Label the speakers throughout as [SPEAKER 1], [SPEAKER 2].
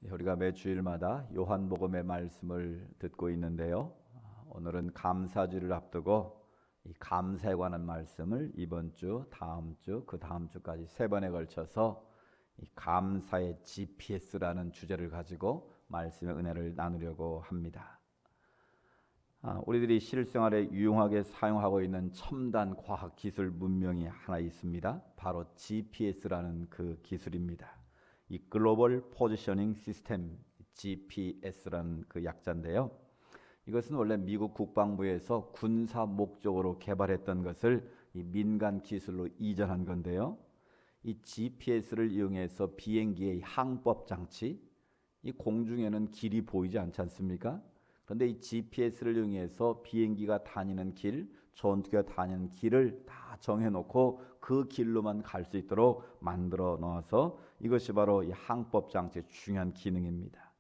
[SPEAKER 1] 우리가 매 주일마다 요한복음의 말씀을 듣고 있는데요. 오늘은 감사주를 앞두고 이 감사에 관한 말씀을 이번 주, 다음 주, 그 다음 주까지 세 번에 걸쳐서 이 감사의 GPS라는 주제를 가지고 말씀의 은혜를 나누려고 합니다. 우리들이 실생활에 유용하게 사용하고 있는 첨단 과학 기술 문명이 하나 있습니다. 바로 GPS라는 그 기술입니다. 이 글로벌 포지셔닝 시스템 GPS라는 그 약자인데요. 이것은 원래 미국 국방부에서 군사 목적으로 개발했던 것을 이 민간 기술로 이전한 건데요. 이 GPS를 이용해서 비행기의 항법 장치, 이 공중에는 길이 보이지 않지 않습니까? 그런데 이 GPS를 이용해서 비행기가 다니는 길, 전투기가 다니는 길을 다 정해놓고 그 길로만 갈 수 있도록 만들어 놓아서 이것이 바로 이 항법 장치의 중요한 기능입니다.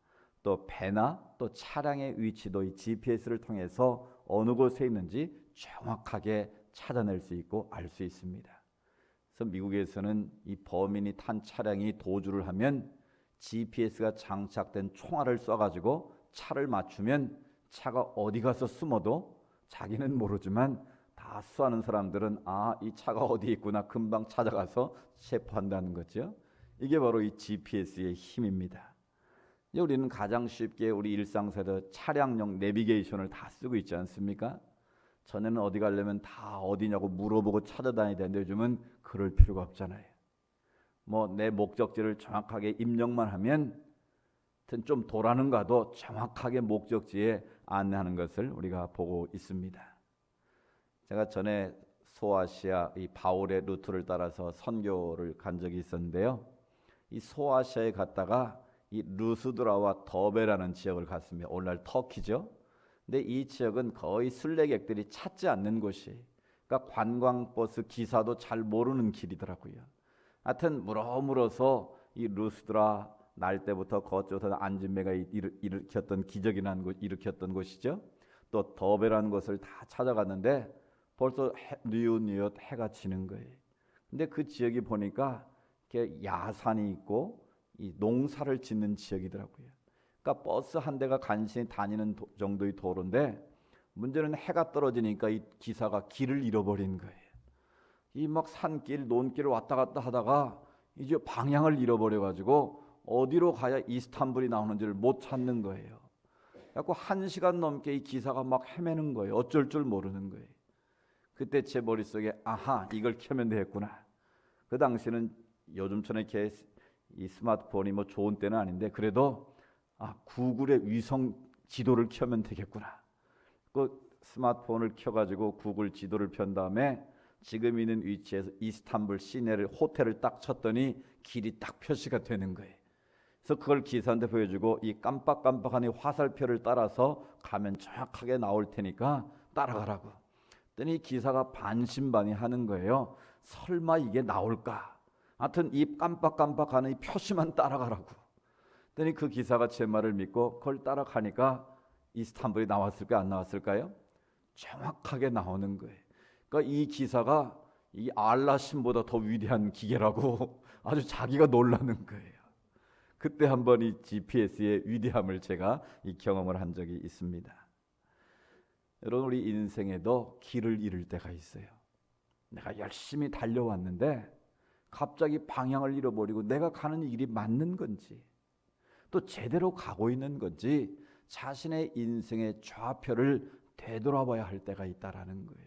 [SPEAKER 1] 또 배나 또 차량의 위치도 이 GPS를 통해서 어느 곳에 있는지 정확하게 찾아낼 수 있고 알 수 있습니다. 그래서 미국에서는 이 범인이 탄 차량이 도주를 하면 GPS가 장착된 총알을 쏴가지고 차를 맞추면 차가 어디 가서 숨어도 자기는 모르지만 다 수하는 사람들은 이 차가 어디 있구나 금방 찾아가서 체포한다는 거죠. 이게 바로 이 GPS의 힘입니다. 우리는 가장 쉽게 우리 일상생활에서 차량용 내비게이션을 다 쓰고 있지 않습니까? 전에는 어디 가려면 다 어디냐고 물어보고 찾아다녀야 되는데 요즘은 그럴 필요가 없잖아요. 내 목적지를 정확하게 입력만 하면 좀 도라는 가도 정확하게 목적지에 안내하는 것을 우리가 보고 있습니다. 제가 전에 소아시아 이 바울의 루트를 따라서 선교를 간 적이 있었는데요. 이 소아시아에 갔다가 이 루스드라와 더베라는 지역을 갔습니다. 오늘날 터키죠. 근데 이 지역은 거의 순례객들이 찾지 않는 곳이, 그러니까 관광버스 기사도 잘 모르는 길이더라고요. 하여튼 물어서 이 루스드라 날 때부터 거쳐서 안진매가 일으켰던 일으켰던 곳이죠. 또 더베라는 곳을 다 찾아갔는데 벌써 뉘엿뉘엿 해가 지는 거예요. 근데 그 지역이 보니까 이렇게 야산이 있고 이 농사를 짓는 지역이더라고요. 그러니까 버스 한 대가 간신히 다니는 정도의 도로인데 문제는 해가 떨어지니까 이 기사가 길을 잃어버린 거예요. 이 막 산길, 논길을 왔다 갔다 하다가 이제 방향을 잃어버려가지고 어디로 가야 이스탄불이 나오는지를 못 찾는 거예요. 그래서 1시간 넘게 이 기사가 막 헤매는 거예요. 어쩔 줄 모르는 거예요. 그때 제 머릿속에 이걸 켜면 되겠구나. 그 당시는 요즘처럼 이렇게 이 스마트폰이 좋은 때는 아닌데 그래도 구글의 위성 지도를 켜면 되겠구나. 그 스마트폰을 켜가지고 구글 지도를 편 다음에 지금 있는 위치에서 이스탄불 시내를 호텔을 딱 쳤더니 길이 딱 표시가 되는 거예요. 그래서 그걸 기사한테 보여주고 이 깜빡깜빡한 이 화살표를 따라서 가면 정확하게 나올 테니까 따라가라고. 그랬더니 기사가 반신반의하는 거예요. 설마 이게 나올까? 하여튼 이 깜빡깜빡하는 이 표시만 따라가라고. 그랬더니 그 기사가 제 말을 믿고 그걸 따라가니까 이스탄불이 나왔을까요? 안 나왔을까요? 정확하게 나오는 거예요. 그러니까 이 기사가 이 알라 신보다 더 위대한 기계라고 아주 자기가 놀라는 거예요. 그때 한번 이 GPS의 위대함을 제가 이 경험을 한 적이 있습니다. 여러분, 우리 인생에도 길을 잃을 때가 있어요. 내가 열심히 달려왔는데 갑자기 방향을 잃어버리고 내가 가는 이 길이 맞는 건지 또 제대로 가고 있는 건지 자신의 인생의 좌표를 되돌아봐야 할 때가 있다라는 거예요.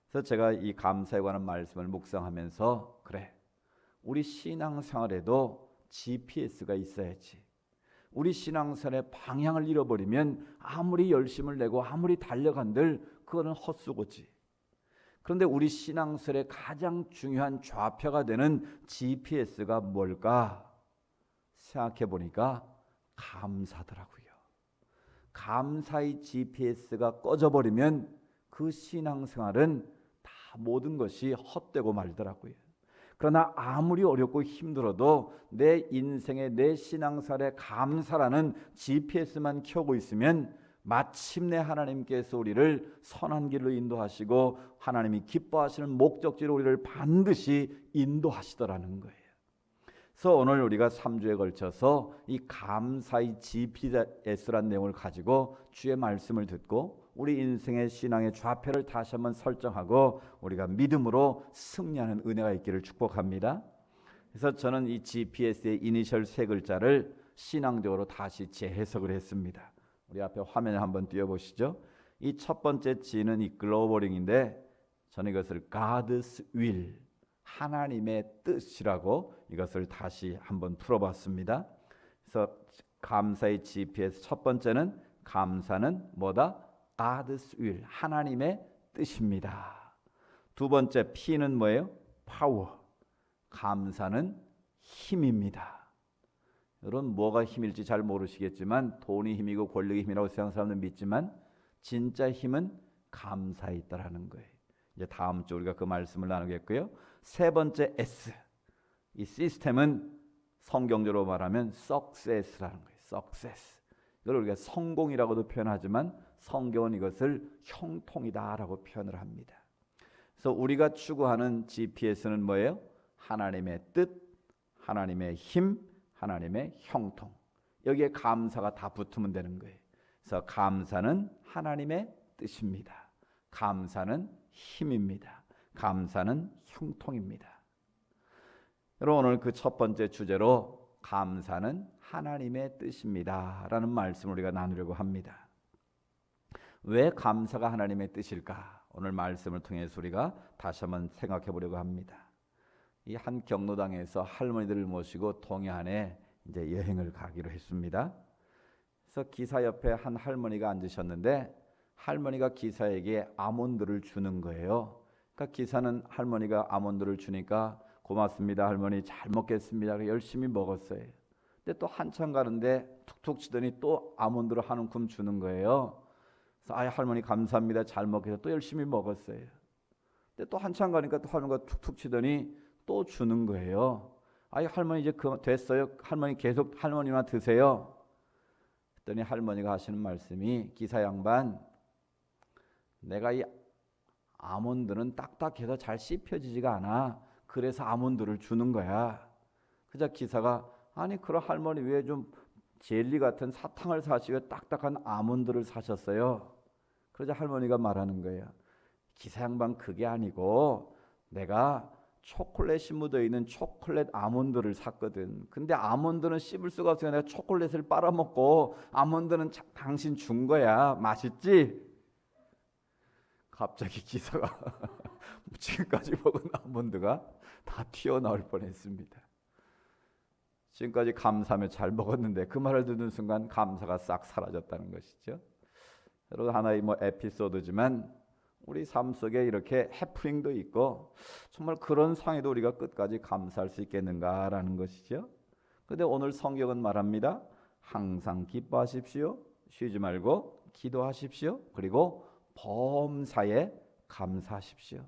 [SPEAKER 1] 그래서 제가 이 감사에 관한 말씀을 묵상하면서 우리 신앙생활에도 GPS가 있어야지. 우리 신앙생활의 방향을 잃어버리면 아무리 열심을 내고 아무리 달려간들 그거는 헛수고지. 그런데 우리 신앙생활의 가장 중요한 좌표가 되는 GPS가 뭘까 생각해 보니까 감사더라고요. 감사의 GPS가 꺼져버리면 그 신앙생활은 다 모든 것이 헛되고 말더라고요. 그러나 아무리 어렵고 힘들어도 내 인생에 내 신앙생활에 감사라는 GPS만 켜고 있으면 마침내 하나님께서 우리를 선한 길로 인도하시고 하나님이 기뻐하시는 목적지로 우리를 반드시 인도하시더라는 거예요. 그래서 오늘 우리가 3주에 걸쳐서 이 감사의 GPS라는 내용을 가지고 주의 말씀을 듣고 우리 인생의 신앙의 좌표를 다시 한번 설정하고 우리가 믿음으로 승리하는 은혜가 있기를 축복합니다. 그래서 저는 이 GPS의 이니셜 세 글자를 신앙적으로 다시 재해석을 했습니다. 우리 앞에 화면을 한번 띄워보시죠. 이 첫 번째 G는 이 글로벌링인데 저는 이것을 God's will, 하나님의 뜻이라고 이것을 다시 한번 풀어봤습니다. 그래서 감사의 GPS 첫 번째는 감사는 뭐다? God's will, 하나님의 뜻입니다. 두 번째 P는 뭐예요? Power, 감사는 힘입니다. 여러분 뭐가 힘일지 잘 모르시겠지만 돈이 힘이고 권력이 힘이라고 세상 사람들은 믿지만 진짜 힘은 감사에 있다라는 거예요. 이제 다음 주 우리가 그 말씀을 나누겠고요. 세 번째 S, 이 시스템은 성경적으로 말하면 success라는 거예요. success. 이걸 우리가 성공이라고도 표현하지만 성경은 이것을 형통이다라고 표현을 합니다. 그래서 우리가 추구하는 GPS는 뭐예요? 하나님의 뜻, 하나님의 힘, 하나님의 형통. 여기에 감사가 다 붙으면 되는 거예요. 그래서 감사는 하나님의 뜻입니다. 감사는 힘입니다. 감사는 형통입니다. 여러분 오늘 그 첫 번째 주제로 감사는 하나님의 뜻입니다 라는 말씀을 우리가 나누려고 합니다. 왜 감사가 하나님의 뜻일까? 오늘 말씀을 통해서 우리가 다시 한번 생각해 보려고 합니다. 이 한 경로당에서 할머니들을 모시고 동해안에 이제 여행을 가기로 했습니다. 그래서 기사 옆에 한 할머니가 앉으셨는데 할머니가 기사에게 아몬드를 주는 거예요. 그러니까 기사는 할머니가 아몬드를 주니까 고맙습니다 할머니 잘 먹겠습니다. 열심히 먹었어요. 근데 또 한참 가는데 툭툭 치더니 또 아몬드를 한 움큼 주는 거예요. 그래서 아 할머니 감사합니다 잘 먹겠어요. 또 열심히 먹었어요. 근데 또 한참 가니까 또 할머니가 툭툭 치더니 또 주는 거예요. 아 할머니 이제 됐어요. 할머니 계속 할머니만 드세요. 그랬더니 할머니가 하시는 말씀이 기사 양반 내가 이 아몬드는 딱딱해서 잘 씹혀지지가 않아. 그래서 아몬드를 주는 거야. 그자 기사가 아니 그럼 할머니 왜 좀 젤리 같은 사탕을 사시고 딱딱한 아몬드를 사셨어요? 그러자 할머니가 말하는 거예요. 기사 양반 그게 아니고 내가 초콜릿이 묻어있는 초콜릿 아몬드를 샀거든. 근데 아몬드는 씹을 수가 없어서 내가 초콜릿을 빨아먹고 아몬드는 당신 준 거야. 맛있지? 갑자기 기사가 지금까지 먹은 아몬드가 다 튀어나올 뻔했습니다. 지금까지 감사하며 잘 먹었는데 그 말을 듣는 순간 감사가 싹 사라졌다는 것이죠. 여러분 하나의 에피소드지만 우리 삶 속에 이렇게 해프닝도 있고 정말 그런 상황에도 우리가 끝까지 감사할 수 있겠는가라는 것이죠. 그런데 오늘 성경은 말합니다. 항상 기뻐하십시오. 쉬지 말고 기도하십시오. 그리고 범사에 감사하십시오.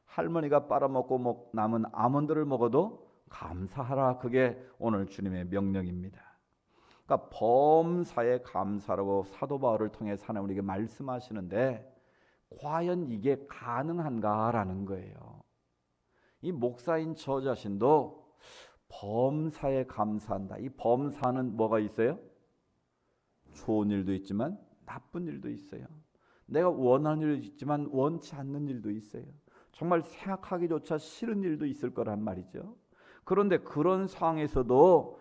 [SPEAKER 1] 할머니가 빨아먹고 남은 아몬드를 먹어도 감사하라. 그게 오늘 주님의 명령입니다. 그러니까 범사에 감사라고 사도 바울을 통해서 하나님 우리에게 말씀하시는데 과연 이게 가능한가라는 거예요. 이 목사인 저 자신도 범사에 감사한다. 이 범사는 뭐가 있어요? 좋은 일도 있지만 나쁜 일도 있어요. 내가 원하는 일도 있지만 원치 않는 일도 있어요. 정말 생각하기조차 싫은 일도 있을 거란 말이죠. 그런데 그런 상황에서도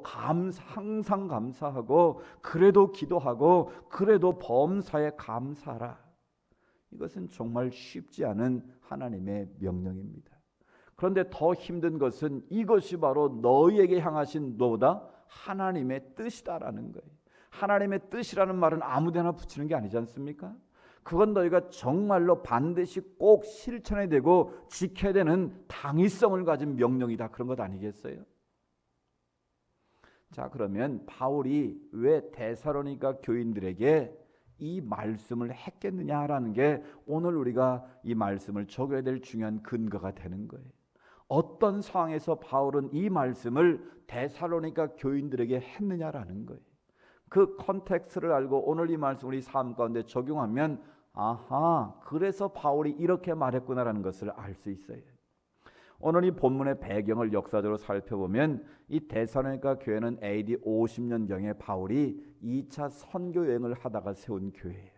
[SPEAKER 1] 항상 감사하고 그래도 기도하고 그래도 범사에 감사하라. 이것은 정말 쉽지 않은 하나님의 명령입니다. 그런데 더 힘든 것은 이것이 바로 너희에게 향하신 너보다 하나님의 뜻이다라는 거예요. 하나님의 뜻이라는 말은 아무데나 붙이는 게 아니지 않습니까? 그건 너희가 정말로 반드시 꼭 실천해야 되고 지켜야 되는 당위성을 가진 명령이다. 그런 것 아니겠어요? 자, 그러면 바울이 왜 데살로니가 교인들에게 이 말씀을 했겠느냐라는 게 오늘 우리가 이 말씀을 적어야 될 중요한 근거가 되는 거예요. 어떤 상황에서 바울은 이 말씀을 데살로니가 교인들에게 했느냐라는 거예요. 그 컨텍스트를 알고 오늘 이 말씀 우리 삶 가운데 적용하면 아하, 그래서 바울이 이렇게 말했구나라는 것을 알 수 있어요. 오늘 이 본문의 배경을 역사적으로 살펴보면 이 데살로니가 교회는 AD 50년경에 바울이 2차 선교 여행을 하다가 세운 교회예요.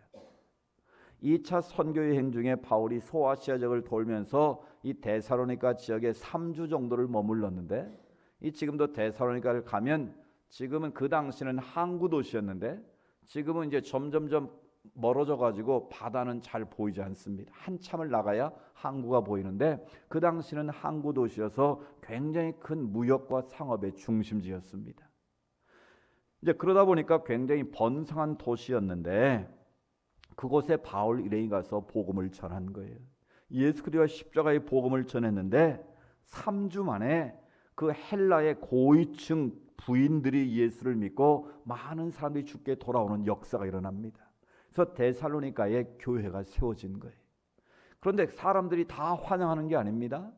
[SPEAKER 1] 2차 선교 여행 중에 바울이 소아시아 지역을 돌면서 이 데살로니가 지역에 3주 정도를 머물렀는데, 이 지금도 데살로니가를 가면 지금은 그 당시는 항구 도시였는데 지금은 이제 점점점 멀어져 가지고 바다는 잘 보이지 않습니다. 한참을 나가야 항구가 보이는데 그 당시는 항구 도시여서 굉장히 큰 무역과 상업의 중심지였습니다. 이제 그러다 보니까 굉장히 번성한 도시였는데 그곳에 바울 일행이 가서 복음을 전한 거예요. 예수 그리스도의 십자가의 복음을 전했는데 3주 만에 그 헬라의 고위층 부인들이 예수를 믿고 많은 사람들이 주께 돌아오는 역사가 일어납니다. 그래서 데살로니가에 교회가 세워진 거예요. 그런데 사람들이 다 환영하는 게 아닙니다.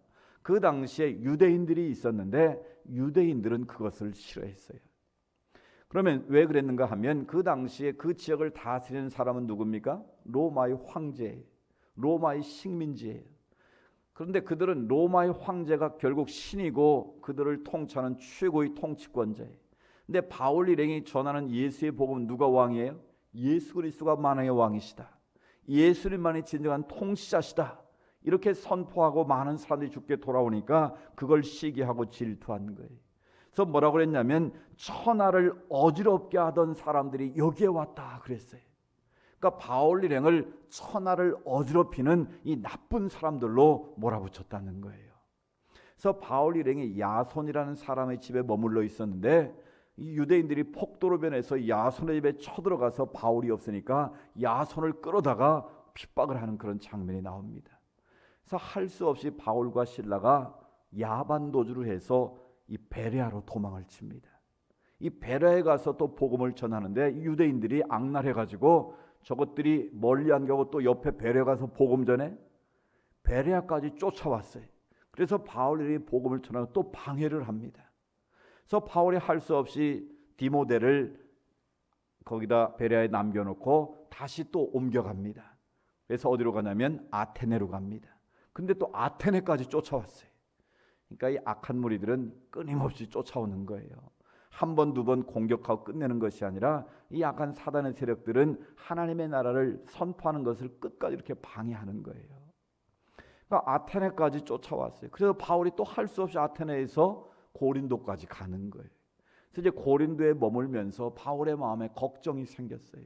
[SPEAKER 1] 그 당시에 유대인들이 있었는데 유대인들은 그것을 싫어했어요. 그러면 왜 그랬는가 하면 그 당시에 그 지역을 다스리는 사람은 누굽니까? 로마의 황제예요. 로마의 식민지예요. 그런데 그들은 로마의 황제가 결국 신이고 그들을 통치하는 최고의 통치권자예요. 근데 바울 일행이 전하는 예수의 복음은 누가 왕이에요? 예수 그리스도가 만왕의 왕이시다. 예수님만이 진정한 통치자시다. 이렇게 선포하고 많은 사람들이 주께 돌아오니까 그걸 시기하고 질투한 거예요. 그래서 뭐라고 그랬냐면 천하를 어지럽게 하던 사람들이 여기에 왔다 그랬어요. 그러니까 바울 일행을 천하를 어지럽히는 이 나쁜 사람들로 몰아붙였다는 거예요. 그래서 바울 일행이 야손이라는 사람의 집에 머물러 있었는데 이 유대인들이 폭도로 변해서 야손의 집에 쳐들어가서 바울이 없으니까 야손을 끌어다가 핍박을 하는 그런 장면이 나옵니다. 그래서 할 수 없이 바울과 실라가 야반도주를 해서 이 베레아로 도망을 칩니다. 이 베레아에 가서 또 복음을 전하는데 유대인들이 악랄해가지고 저것들이 멀리 안 가고 또 옆에 베레아 가서 복음 전해 베레아까지 쫓아왔어요. 그래서 바울이 복음을 전하고 또 방해를 합니다. 그래서 바울이 할 수 없이 디모데를 거기다 베레아에 남겨놓고 다시 또 옮겨갑니다. 그래서 어디로 가냐면 아테네로 갑니다. 근데 또 아테네까지 쫓아왔어요. 그러니까 이 악한 무리들은 끊임없이 쫓아오는 거예요. 한 번, 두 번 공격하고 끝내는 것이 아니라 이 악한 사단의 세력들은 하나님의 나라를 선포하는 것을 끝까지 이렇게 방해하는 거예요. 그러니까 아테네까지 쫓아왔어요. 그래서 바울이 또 할 수 없이 아테네에서 고린도까지 가는 거예요. 그래서 이제 고린도에 머물면서 바울의 마음에 걱정이 생겼어요.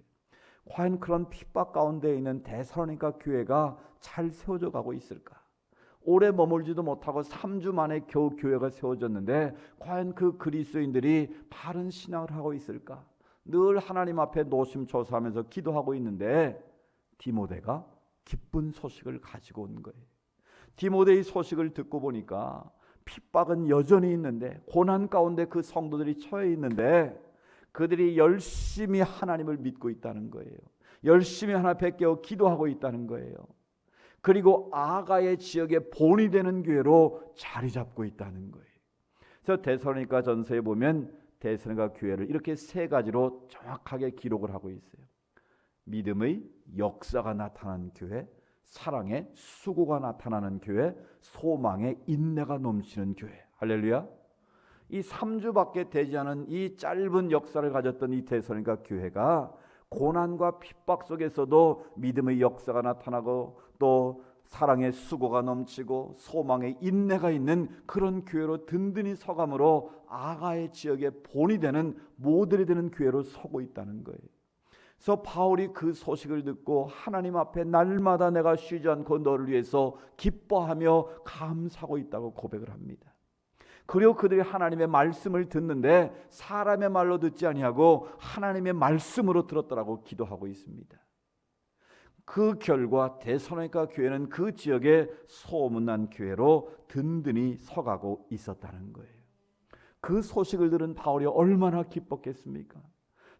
[SPEAKER 1] 과연 그런 핍박 가운데 있는 데살로니가 교회가 잘 세워져 가고 있을까? 오래 머물지도 못하고 3주 만에 겨우 교회가 세워졌는데 과연 그 그리스도인들이 바른 신앙을 하고 있을까? 늘 하나님 앞에 노심초사하면서 기도하고 있는데 디모데가 기쁜 소식을 가지고 온 거예요. 디모데의 소식을 듣고 보니까 핍박은 여전히 있는데 고난 가운데 그 성도들이 처해 있는데 그들이 열심히 하나님을 믿고 있다는 거예요. 열심히 하나님 앞에 깨어 기도하고 있다는 거예요. 그리고 아가의 지역의 본이 되는 교회로 자리 잡고 있다는 거예요. 그래서 데살로니가 전서에 보면 데살로니가 교회를 이렇게 세 가지로 정확하게 기록을 하고 있어요. 믿음의 역사가 나타나는 교회, 사랑의 수고가 나타나는 교회, 소망의 인내가 넘치는 교회. 할렐루야. 이 3주밖에 되지 않은 이 짧은 역사를 가졌던 이 데살로니가 교회가 고난과 핍박 속에서도 믿음의 역사가 나타나고 또 사랑의 수고가 넘치고 소망의 인내가 있는 그런 교회로 든든히 서감으로 아가의 지역의 본이 되는 모델이 되는 교회로 서고 있다는 거예요. 그래서 바울이 그 소식을 듣고 하나님 앞에 날마다 내가 쉬지 않고 너를 위해서 기뻐하며 감사하고 있다고 고백을 합니다. 그리고 그들이 하나님의 말씀을 듣는데 사람의 말로 듣지 아니하고 하나님의 말씀으로 들었더라고 기도하고 있습니다. 그 결과 데살로니가 교회는 그 지역의 소문난 교회로 든든히 서가고 있었다는 거예요. 그 소식을 들은 바울이 얼마나 기뻤겠습니까?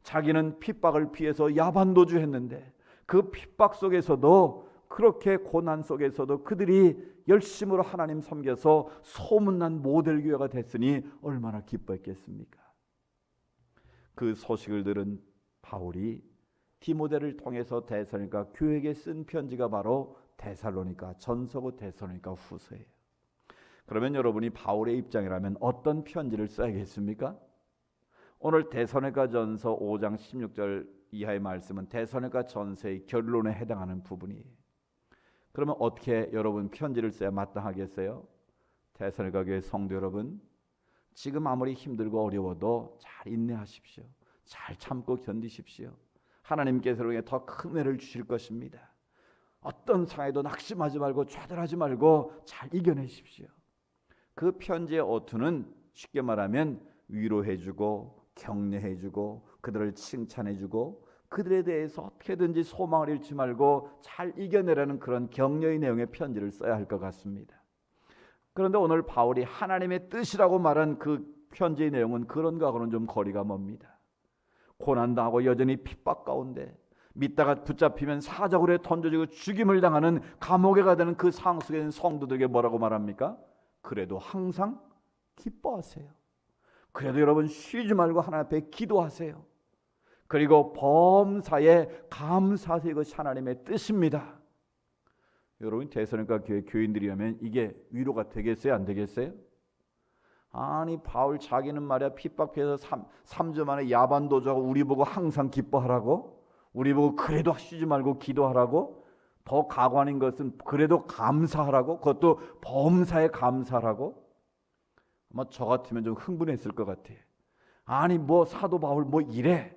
[SPEAKER 1] 자기는 핍박을 피해서 야반도주했는데 그 핍박 속에서도 그렇게 고난 속에서도 그들이 열심으로 하나님 섬겨서 소문난 모델 교회가 됐으니 얼마나 기뻐했겠습니까? 그 소식을 들은 바울이 디모데를 통해서 데살로니가 교회에게 쓴 편지가 바로 데살로니가 전서고 데살로니가 후서예요. 그러면 여러분이 바울의 입장이라면 어떤 편지를 써야겠습니까? 오늘 데살로니가전서 5장 16절 이하의 말씀은 데살로니가전서의 결론에 해당하는 부분이에요. 그러면 어떻게 여러분 편지를 써야 마땅하겠어요? 데살로니가 교회 성도 여러분, 지금 아무리 힘들고 어려워도 잘 인내하십시오. 잘 참고 견디십시오. 하나님께서 여러분에게 더 큰 은혜를 주실 것입니다. 어떤 상황에도 낙심하지 말고 좌절하지 말고 잘 이겨내십시오. 그 편지의 어투는 쉽게 말하면 위로해주고 격려해주고 그들을 칭찬해주고 그들에 대해서 어떻게든지 소망을 잃지 말고 잘 이겨내라는 그런 격려의 내용의 편지를 써야 할 것 같습니다. 그런데 오늘 바울이 하나님의 뜻이라고 말한 그 편지의 내용은 그런 거하고는 좀 거리가 멉니다. 고난당하고 여전히 핍박 가운데 믿다가 붙잡히면 사자굴에 던져지고 죽임을 당하는 감옥에 가는 그 상황 속에 있는 성도들에게 뭐라고 말합니까? 그래도 항상 기뻐하세요. 그래도 여러분 쉬지 말고 하나님 앞에 기도하세요. 그리고 범사에 감사하세요. 이것이 하나님의 뜻입니다. 여러분 데살로니가 교회 교인들이라면 이게 위로가 되겠어요? 안 되겠어요? 아니 바울 자기는 말이야 핍박해서 3주 만에 야반도주하고 우리 보고 항상 기뻐하라고? 우리 보고 그래도 쉬지 말고 기도하라고? 더 가관인 것은 그래도 감사하라고? 그것도 범사에 감사하라고? 아마 저 같으면 좀 흥분했을 것 같아요. 아니 뭐 사도 바울 뭐 이래?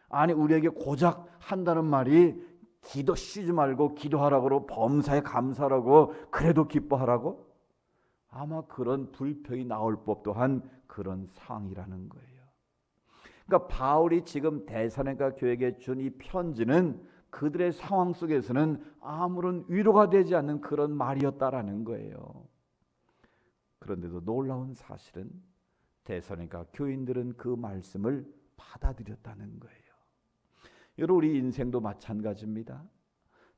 [SPEAKER 1] 아니 우리에게 고작 한다는 말이 기도 쉬지 말고 기도하라고 범사에 감사하라고 그래도 기뻐하라고? 아마 그런 불평이 나올 법도 한 그런 상황이라는 거예요. 그러니까 바울이 지금 데살로니가 교회에게 준 이 편지는 그들의 상황 속에서는 아무런 위로가 되지 않는 그런 말이었다라는 거예요. 그런데도 놀라운 사실은 데살로니가 교인들은 그 말씀을 받아들였다는 거예요. 여러분 우리 인생도 마찬가지입니다.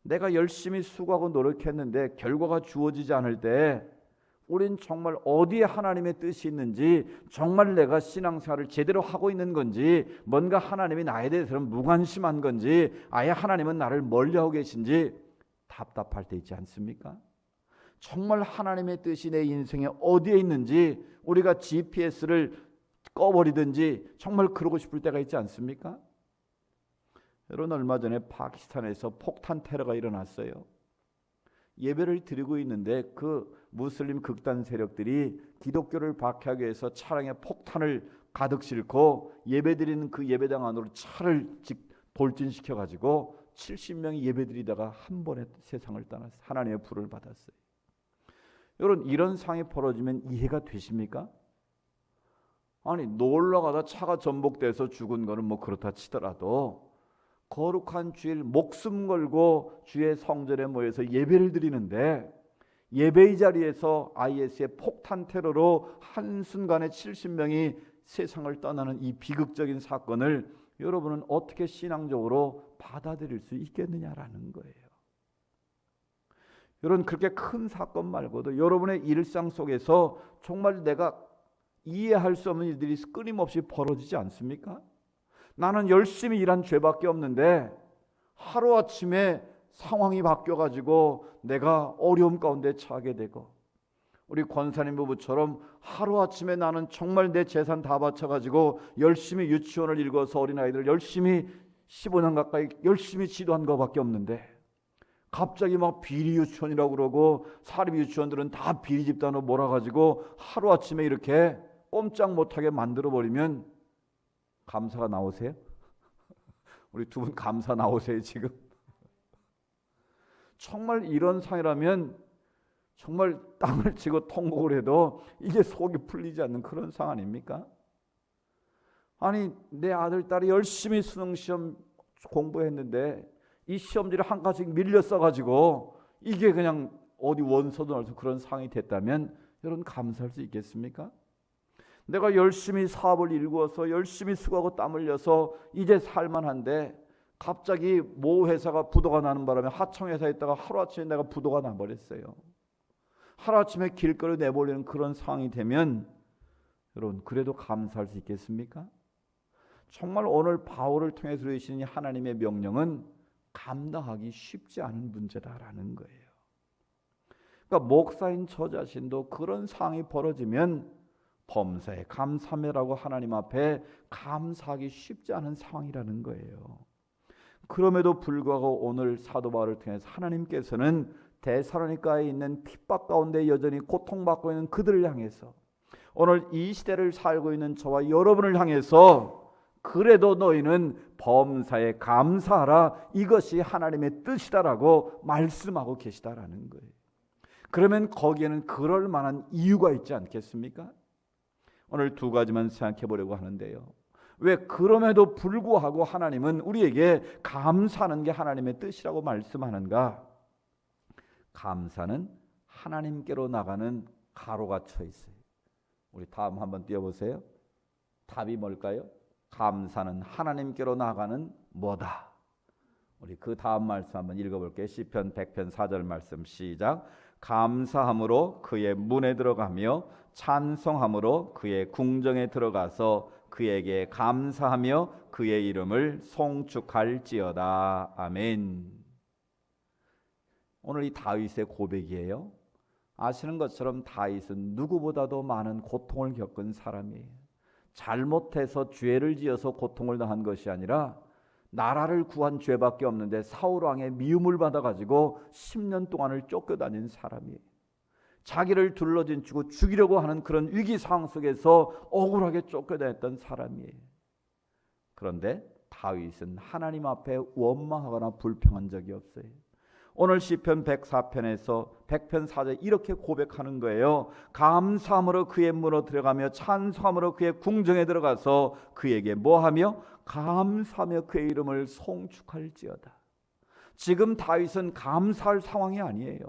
[SPEAKER 1] 내가 열심히 수고하고 노력했는데 결과가 주어지지 않을 때 우린 정말 어디에 하나님의 뜻이 있는지, 정말 내가 신앙생활을 제대로 하고 있는 건지, 뭔가 하나님이 나에 대해서는 무관심한 건지, 아예 하나님은 나를 멀리하고 계신지 답답할 때 있지 않습니까? 정말 하나님의 뜻이 내 인생에 어디에 있는지 우리가 GPS를 꺼버리든지 정말 그러고 싶을 때가 있지 않습니까? 여러분 얼마 전에 파키스탄에서 폭탄 테러가 일어났어요. 예배를 드리고 있는데 그 무슬림 극단 세력들이 기독교를 박해하기 위해서 차량에 폭탄을 가득 싣고 예배드리는 그 예배당 안으로 차를 돌진시켜 가지고 70명이 예배드리다가 한 번에 세상을 떠났어요. 하나님의 불을 받았어요. 여러분 이런 상황이 벌어지면 이해가 되십니까? 아니 놀러 가다 차가 전복돼서 죽은 거는 뭐 그렇다 치더라도 거룩한 주일 목숨 걸고 주의 성전에 모여서 예배를 드리는데 예배의 자리에서 IS의 폭탄 테러로 한순간에 70명이 세상을 떠나는 이 비극적인 사건을 여러분은 어떻게 신앙적으로 받아들일 수 있겠느냐라는 거예요. 여러분 그렇게 큰 사건 말고도 여러분의 일상 속에서 정말 내가 이해할 수 없는 일들이 끊임없이 벌어지지 않습니까? 나는 열심히 일한 죄밖에 없는데 하루아침에 상황이 바뀌어가지고 내가 어려움 가운데 처하게 되고, 우리 권사님 부부처럼 하루아침에 나는 정말 내 재산 다 바쳐가지고 열심히 유치원을 읽어서 어린아이들 열심히 15년 가까이 열심히 지도한 것밖에 없는데 갑자기 막 비리 유치원이라고 그러고 사립 유치원들은 다 비리 집단으로 몰아가지고 하루아침에 이렇게 꼼짝 못하게 만들어버리면 감사가 나오세요? 우리 두 분 감사 나오세요 지금? 정말 이런 상이라면 정말 땅을 치고 통곡을 해도 이게 속이 풀리지 않는 그런 상황 아닙니까? 아니 내 아들 딸이 열심히 수능시험 공부했는데 이 시험지를 한 가지씩 밀려 써가지고 이게 그냥 어디 원서도 나와서 그런 상황이 됐다면 여러분 감사할 수 있겠습니까? 내가 열심히 사업을 일구어서 열심히 수고하고 땀 흘려서 이제 살만한데 갑자기 모 회사가 부도가 나는 바람에 하청회사에 있다가 하루아침에 내가 부도가 나버렸어요. 하루아침에 길거리 내버리는 그런 상황이 되면 여러분 그래도 감사할 수 있겠습니까? 정말 오늘 바울을 통해서 주시는 하나님의 명령은 감당하기 쉽지 않은 문제다라는 거예요. 그러니까 목사인 저 자신도 그런 상황이 벌어지면 범사에 감사하며라고 하나님 앞에 감사하기 쉽지 않은 상황이라는 거예요. 그럼에도 불구하고 오늘 사도 바울을 통해서 하나님께서는 데살로니가에 있는 핍박 가운데 여전히 고통받고 있는 그들을 향해서, 오늘 이 시대를 살고 있는 저와 여러분을 향해서 그래도 너희는 범사에 감사하라, 이것이 하나님의 뜻이다라고 말씀하고 계시다라는 거예요. 그러면 거기에는 그럴 만한 이유가 있지 않겠습니까? 오늘 두 가지만 생각해 보려고 하는데요. 왜 그럼에도 불구하고 하나님은 우리에게 감사하는 게 하나님의 뜻이라고 말씀하는가? 감사는 하나님께로 나가는 가로가 쳐 있어요. 우리 다음 한번 띄워보세요. 답이 뭘까요? 감사는 하나님께로 나가는 뭐다. 우리 그 다음 말씀 한번 읽어볼게요. 시편 100편 4절 말씀 시작. 감사함으로 그의 문에 들어가며 찬송함으로 그의 궁정에 들어가서 그에게 감사하며 그의 이름을 송축할지어다. 아멘. 오늘 이 다윗의 고백이에요. 아시는 것처럼 다윗은 누구보다도 많은 고통을 겪은 사람이에요. 잘못해서 죄를 지어서 고통을 당한 것이 아니라 나라를 구한 죄밖에 없는데 사울 왕의 미움을 받아가지고 10년 동안을 쫓겨다닌 사람이에요. 자기를 둘러진치고 죽이려고 하는 그런 위기 상황 속에서 억울하게 쫓겨다녔던 사람이에요. 그런데 다윗은 하나님 앞에 원망하거나 불평한 적이 없어요. 오늘 시편 104편에서 100편 4절 이렇게 고백하는 거예요. 감사함으로 그의 문으로 들어가며 찬송함으로 그의 궁정에 들어가서 그에게 뭐하며 감사하며 그의 이름을 송축할지어다. 지금 다윗은 감사할 상황이 아니에요.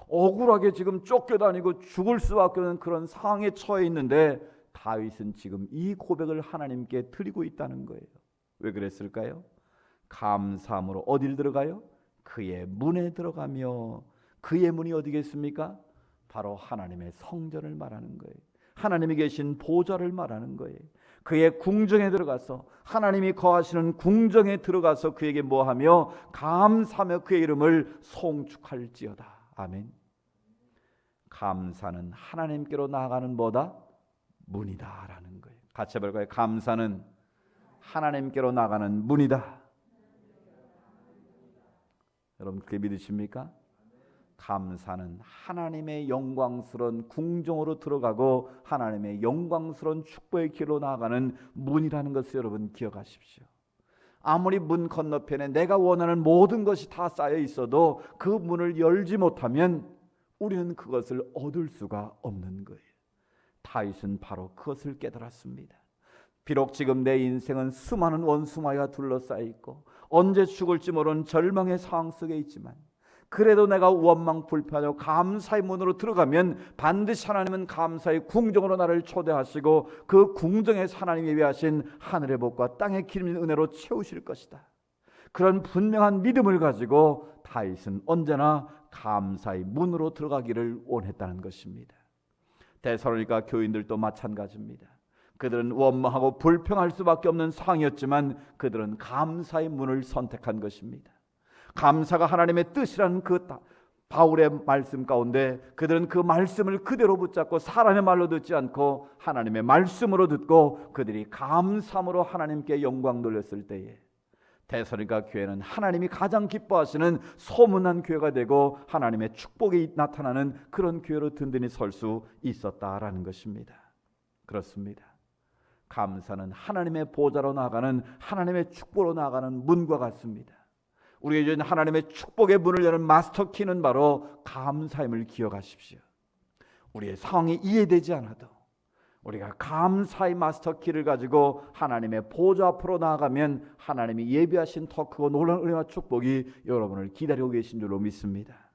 [SPEAKER 1] 억울하게 지금 쫓겨다니고 죽을 수밖에 없는 그런 상황에 처해 있는데 다윗은 지금 이 고백을 하나님께 드리고 있다는 거예요. 왜 그랬을까요? 감사함으로 어딜 들어가요? 그의 문에 들어가며, 그의 문이 어디겠습니까? 바로 하나님의 성전을 말하는 거예요. 하나님이 계신 보좌를 말하는 거예요. 그의 궁정에 들어가서, 하나님이 거하시는 궁정에 들어가서 그에게 뭐하며 감사하며 그의 이름을 송축할지어다. 아멘. 감사는 하나님께로 나아가는 뭐다? 문이다 라는 거예요. 같이 해볼까요? 감사는 하나님께로 나가는 문이다. 여러분 그렇게 믿으십니까? 감사는 하나님의 영광스러운 궁정으로 들어가고 하나님의 영광스러운 축복의 길로 나아가는 문이라는 것을 여러분 기억하십시오. 아무리 문 건너편에 내가 원하는 모든 것이 다 쌓여 있어도 그 문을 열지 못하면 우리는 그것을 얻을 수가 없는 거예요. 다윗은 바로 그것을 깨달았습니다. 비록 지금 내 인생은 수많은 원수마귀가 둘러싸여 있고 언제 죽을지 모르는 절망의 상황 속에 있지만, 그래도 내가 원망 불평하며 감사의 문으로 들어가면 반드시 하나님은 감사의 궁정으로 나를 초대하시고 그 궁정에서 하나님이 예비하신 하늘의 복과 땅의 기름진 은혜로 채우실 것이다. 그런 분명한 믿음을 가지고 다윗은 언제나 감사의 문으로 들어가기를 원했다는 것입니다. 데살로니가 교인들도 마찬가지입니다. 그들은 원망하고 불평할 수밖에 없는 상황이었지만 그들은 감사의 문을 선택한 것입니다. 감사가 하나님의 뜻이라는 그 바울의 말씀 가운데 그들은 그 말씀을 그대로 붙잡고 사람의 말로 듣지 않고 하나님의 말씀으로 듣고 그들이 감사함으로 하나님께 영광 돌렸을 때에 데살로니가 교회는 하나님이 가장 기뻐하시는 소문난 교회가 되고 하나님의 축복이 나타나는 그런 교회로 든든히 설 수 있었다라는 것입니다. 그렇습니다. 감사는 하나님의 보좌로 나아가는, 하나님의 축복으로 나아가는 문과 같습니다. 우리에게 주신 하나님의 축복의 문을 여는 마스터키는 바로 감사임을 기억하십시오. 우리의 상황이 이해되지 않아도 우리가 감사의 마스터키를 가지고 하나님의 보좌 앞으로 나아가면 하나님이 예비하신 더 크고 놀라운 은혜와 축복이 여러분을 기다리고 계신 줄로 믿습니다.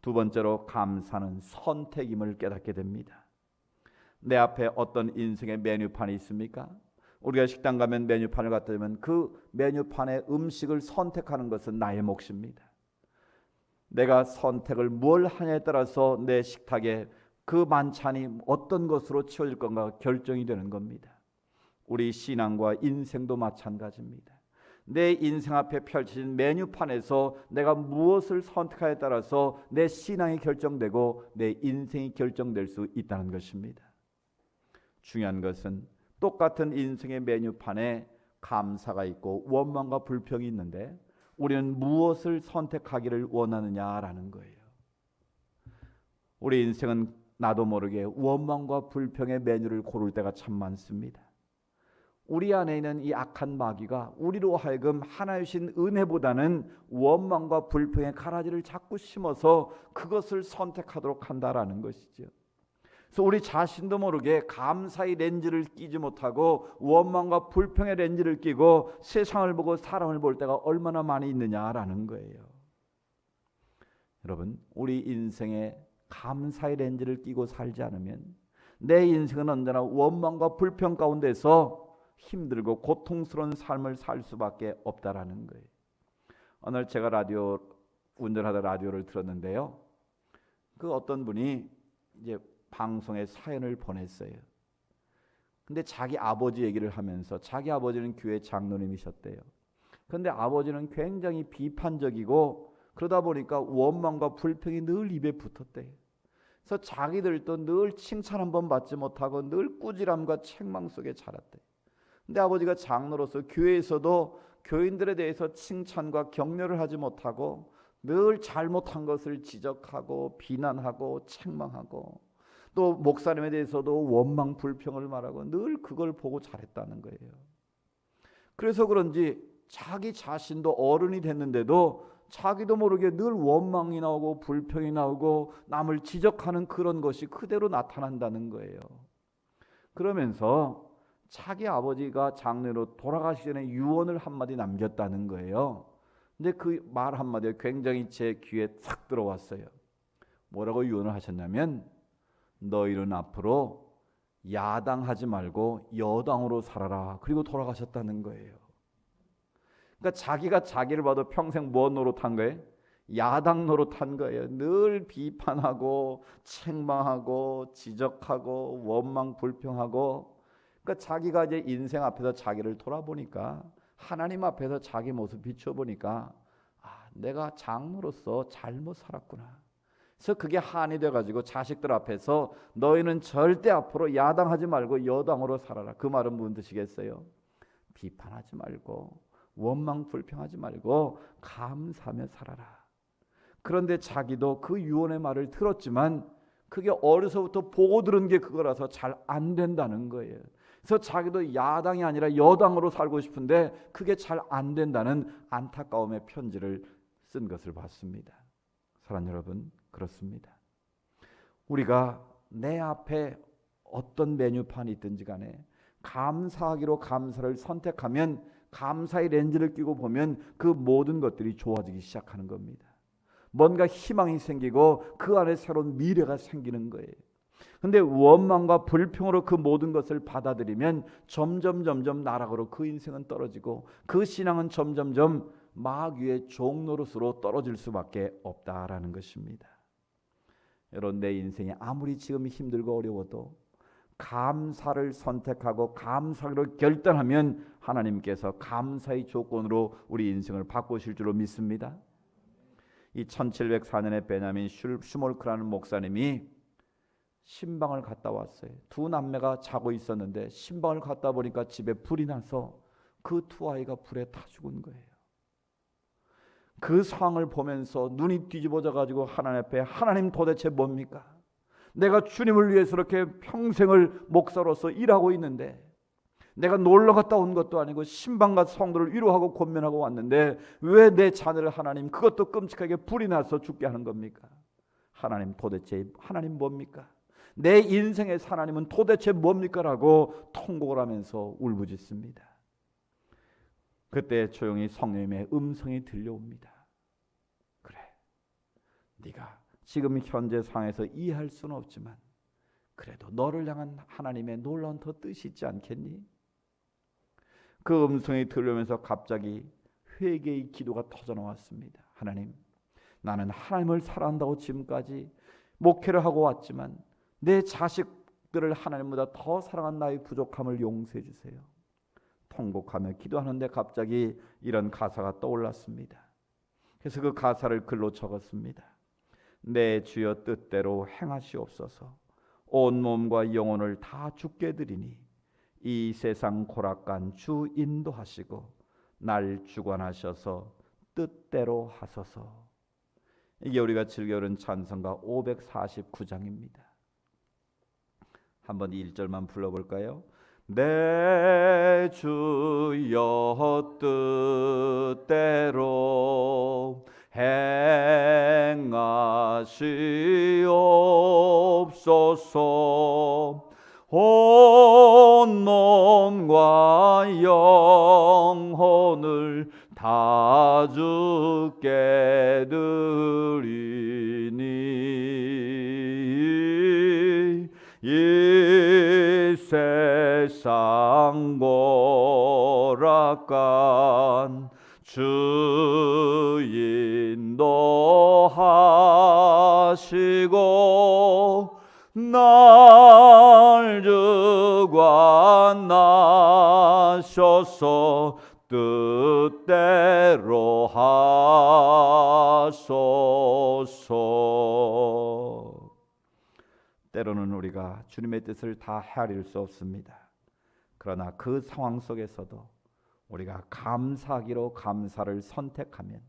[SPEAKER 1] 두 번째로 감사는 선택임을 깨닫게 됩니다. 내 앞에 어떤 인생의 메뉴판이 있습니까? 우리가 식당 가면 메뉴판을 갖다 주면 그 메뉴판의 음식을 선택하는 것은 나의 몫입니다. 내가 선택을 뭘 하냐에 따라서 내 식탁에 그 만찬이 어떤 것으로 채워질 건가 결정이 되는 겁니다. 우리 신앙과 인생도 마찬가지입니다. 내 인생 앞에 펼쳐진 메뉴판에서 내가 무엇을 선택하에 따라서 내 신앙이 결정되고 내 인생이 결정될 수 있다는 것입니다. 중요한 것은 똑같은 인생의 메뉴판에 감사가 있고 원망과 불평이 있는데 우리는 무엇을 선택하기를 원하느냐라는 거예요. 우리 인생은 나도 모르게 원망과 불평의 메뉴를 고를 때가 참 많습니다. 우리 안에 있는 이 악한 마귀가 우리로 하여금 하나님 주신 은혜보다는 원망과 불평의 가라지를 자꾸 심어서 그것을 선택하도록 한다라는 것이죠. 그래서 우리 자신도 모르게 감사의 렌즈를 끼지 못하고 원망과 불평의 렌즈를 끼고 세상을 보고 사람을 볼 때가 얼마나 많이 있느냐라는 거예요. 여러분, 우리 인생에 감사의 렌즈를 끼고 살지 않으면 내 인생은 언제나 원망과 불평 가운데서 힘들고 고통스러운 삶을 살 수밖에 없다라는 거예요. 오늘 제가 운전하다 라디오를 들었는데요. 그 어떤 분이 이제 방송에 사연을 보냈어요. 근데 자기 아버지 얘기를 하면서 자기 아버지는 교회 장로님이셨대요. 그런데 아버지는 굉장히 비판적이고 그러다 보니까 원망과 불평이 늘 입에 붙었대요. 그래서 자기들도 늘 칭찬 한번 받지 못하고 늘 꾸지람과 책망 속에 자랐대요. 근데 아버지가 장로로서 교회에서도 교인들에 대해서 칭찬과 격려를 하지 못하고 늘 잘못한 것을 지적하고 비난하고 책망하고 또 목사님에 대해서도 원망 불평을 말하고 늘 그걸 보고 자랐다는 거예요. 그래서 그런지 자기 자신도 어른이 됐는데도 자기도 모르게 늘 원망이 나오고 불평이 나오고 남을 지적하는 그런 것이 그대로 나타난다는 거예요. 그러면서 자기 아버지가 장례로 돌아가시기 전에 유언을 한마디 남겼다는 거예요. 근데 그 말 한마디가 굉장히 제 귀에 탁 들어왔어요. 뭐라고 유언을 하셨냐면 너희는 앞으로 야당하지 말고 여당으로 살아라. 그리고 돌아가셨다는 거예요. 그러니까 자기가 자기를 봐도 평생 뭐 노릇한 거예요? 야당 노릇한 거예요. 늘 비판하고 책망하고 지적하고 원망 불평하고. 그러니까 자기가 이제 인생 앞에서 자기를 돌아보니까 하나님 앞에서 자기 모습 비춰보니까 내가 장로로서 잘못 살았구나. 그래서 그게 한이 돼가지고 자식들 앞에서 너희는 절대 앞으로 야당하지 말고 여당으로 살아라. 그 말은 무슨 뜻이겠어요? 비판하지 말고 원망 불평하지 말고 감사하며 살아라. 그런데 자기도 그 유언의 말을 들었지만 그게 어려서부터 보고 들은 게 그거라서 잘 안 된다는 거예요. 그래서 자기도 야당이 아니라 여당으로 살고 싶은데 그게 잘 안 된다는 안타까움의 편지를 쓴 것을 봤습니다. 사랑하는 여러분, 그렇습니다. 우리가 내 앞에 어떤 메뉴판이 있든지 간에 감사하기로 감사를 선택하면 감사의 렌즈를 끼고 보면 그 모든 것들이 좋아지기 시작하는 겁니다. 뭔가 희망이 생기고 그 안에 새로운 미래가 생기는 거예요. 근데 원망과 불평으로 그 모든 것을 받아들이면 점점 나락으로 그 인생은 떨어지고 그 신앙은 점점 마귀의 종노릇으로 떨어질 수밖에 없다라는 것입니다. 여러분, 내 인생이 아무리 지금 힘들고 어려워도 감사를 선택하고 감사로 결단하면 하나님께서 감사의 조건으로 우리 인생을 바꾸실 줄로 믿습니다. 이 1704년에 베냐민 슈몰크라는 목사님이 신방을 갔다 왔어요. 두 남매가 자고 있었는데 신방을 갔다 보니까 집에 불이 나서 그 두 아이가 불에 타 죽은 거예요. 그 상황을 보면서 눈이 뒤집어져 가지고 하나님 앞에 하나님 도대체 뭡니까? 내가 주님을 위해서 이렇게 평생을 목사로서 일하고 있는데 내가 놀러 갔다 온 것도 아니고 신방과 성도를 위로하고 권면하고 왔는데 왜 내 자녀를 하나님 그것도 끔찍하게 불이 나서 죽게 하는 겁니까? 하나님 도대체 하나님 뭡니까? 내 인생의 하나님은 도대체 뭡니까? 라고 통곡을 하면서 울부짖습니다. 그때 조용히 성령님의 음성이 들려옵니다. 그래, 네가 지금 현재 상황에서 이해할 수는 없지만 그래도 너를 향한 하나님의 놀라운 더 뜻이 있지 않겠니? 그 음성이 들려오면서 갑자기 회개의 기도가 터져나왔습니다. 하나님, 나는 하나님을 사랑한다고 지금까지 목회를 하고 왔지만 내 자식들을 하나님보다 더 사랑한 나의 부족함을 용서해 주세요. 통곡하며 기도하는데 갑자기 이런 가사가 떠올랐습니다. 그래서 그 가사를 글로 적었습니다. 내 주여 뜻대로 행하시옵소서. 온 몸과 영혼을 다 주께 드리니 이 세상 고락간 주 인도하시고 날 주관하셔서 뜻대로 하소서. 이게 우리가 즐겨 부르는 찬송가 549장입니다. 한번 1절만 불러볼까요? 내 주여 뜻대로 행하시옵소서. 온 몸과 영혼을 다 주께 드리니 이 세상 고락간 주 인도하시고 날 주관하셔서 뜻대로 하소서. 때로는 우리가 주님의 뜻을 다 헤아릴 수 없습니다. 그러나 그 상황 속에서도 우리가 감사하기로 감사를 선택하면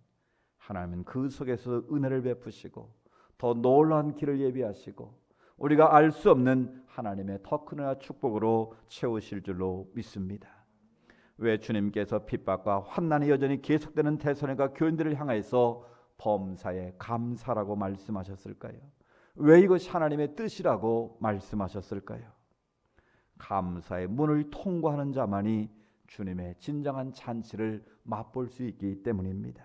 [SPEAKER 1] 하나님은 그 속에서 은혜를 베푸시고 더 놀라운 길을 예비하시고 우리가 알 수 없는 하나님의 더 큰 은혜와 축복으로 채우실 줄로 믿습니다. 왜 주님께서 핍박과 환난이 여전히 계속되는 대선회가 교인들을 향해서 범사에 감사라고 말씀하셨을까요? 왜 이것이 하나님의 뜻이라고 말씀하셨을까요? 감사의 문을 통과하는 자만이 주님의 진정한 잔치를 맛볼 수 있기 때문입니다.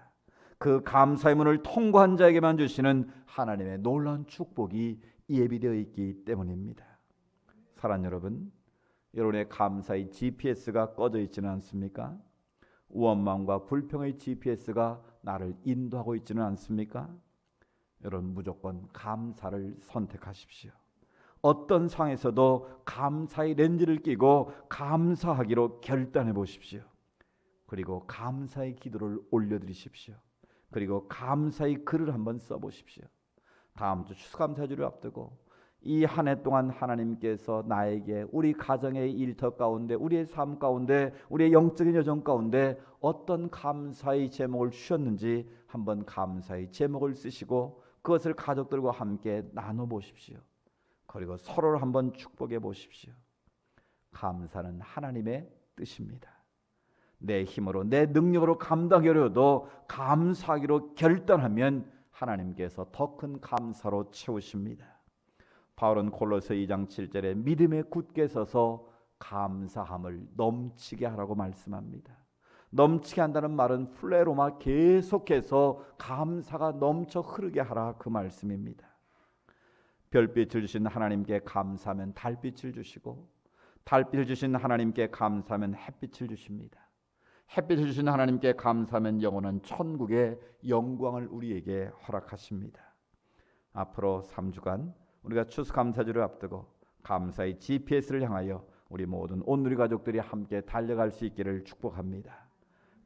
[SPEAKER 1] 그 감사의 문을 통과한 자에게만 주시는 하나님의 놀라운 축복이 예비되어 있기 때문입니다. 사랑하는 여러분, 여러분의 감사의 GPS가 꺼져 있지는 않습니까? 원망과 불평의 GPS가 나를 인도하고 있지는 않습니까? 여러분 무조건 감사를 선택하십시오. 어떤 상황에서도 감사의 렌즈를 끼고 감사하기로 결단해 보십시오. 그리고 감사의 기도를 올려드리십시오. 그리고 감사의 글을 한번 써보십시오. 다음 주 추수감사주를 앞두고 이 한 해 동안 하나님께서 나에게 우리 가정의 일터 가운데 우리의 삶 가운데 우리의 영적인 여정 가운데 어떤 감사의 제목을 주셨는지 한번 감사의 제목을 쓰시고 그것을 가족들과 함께 나눠보십시오. 그리고 서로를 한번 축복해 보십시오. 감사는 하나님의 뜻입니다. 내 힘으로 내 능력으로 감당하기 어려워도 감사하기로 결단하면 하나님께서 더 큰 감사로 채우십니다. 바울은 골로새 2장 7절에 믿음에 굳게 서서 감사함을 넘치게 하라고 말씀합니다. 넘치게 한다는 말은 플레로마 계속해서 감사가 넘쳐 흐르게 하라 그 말씀입니다. 별빛을 주신 하나님께 감사하면 달빛을 주시고 달빛을 주신 하나님께 감사하면 햇빛을 주십니다. 햇빛을 주신 하나님께 감사하면 영원한 천국의 영광을 우리에게 허락하십니다. 앞으로 3주간 우리가 추수감사주를 앞두고 감사의 GPS를 향하여 우리 모든 온누리 가족들이 함께 달려갈 수 있기를 축복합니다.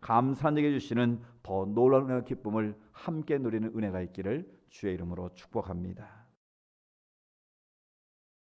[SPEAKER 1] 감사한 자에게 주시는 더 놀라운 기쁨을 함께 누리는 은혜가 있기를 주의 이름으로 축복합니다.